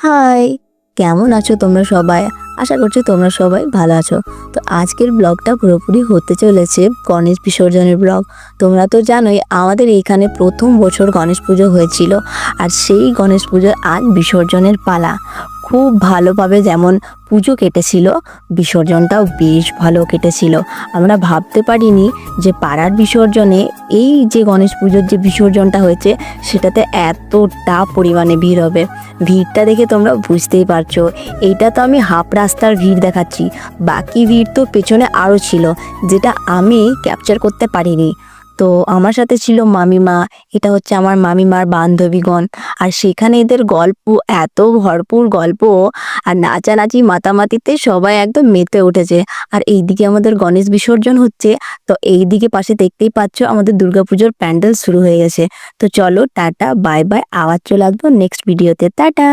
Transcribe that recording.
High, কেমন আছো তোমরা সবাই? আশা করছি তোমরা সবাই ভালো আছো। তো আজকের ব্লগটা পুরোপুরি হতে চলেছে গণেশ বিসর্জনের ব্লগ। তোমরা তো জানোই আমাদের এখানে প্রথম বছর গণেশ পুজো হয়েছিল, আর সেই গণেশ পুজোর আজ বিসর্জনের পালা। খুব ভালোভাবে যেমন পুজো কেটেছিল, বিসর্জনটাও বেশ ভালো কেটেছিল। আমরা ভাবতে পারিনি যে পাড়ার বিসর্জনে এই যে গণেশ পুজোর যে বিসর্জনটা হয়েছে সেটাতে এতটা পরিমাণে ভিড় হবে। ভিড়টা দেখে তোমরা বুঝতেই পারছো, এইটা তো আমি হাফ রাস্তার ভিড় দেখাচ্ছি, বাকি ভিড় তো পেছনে আরও ছিল, যেটা আমি ক্যাপচার করতে পারিনি। তো আমার সাথে ছিল মামিমা, এটা হচ্ছে আমার মামিমার বান্ধবীগণ। আর সেখানে এদের গল্প, এত ভরপুর গল্প আর নাচানাচি মাতামাতিতে সবাই একদম মেতে উঠেছে। আর এইদিকে আমাদের গণেশ বিসর্জন হচ্ছে, তো এইদিকে পাশে দেখতেই পাচ্ছ আমাদের দুর্গাপুজোর প্যান্ডেল শুরু হয়ে গেছে। তো চলো টাটা বাই বাই, আবার চলে আসবো নেক্সট ভিডিওতে। টাটা।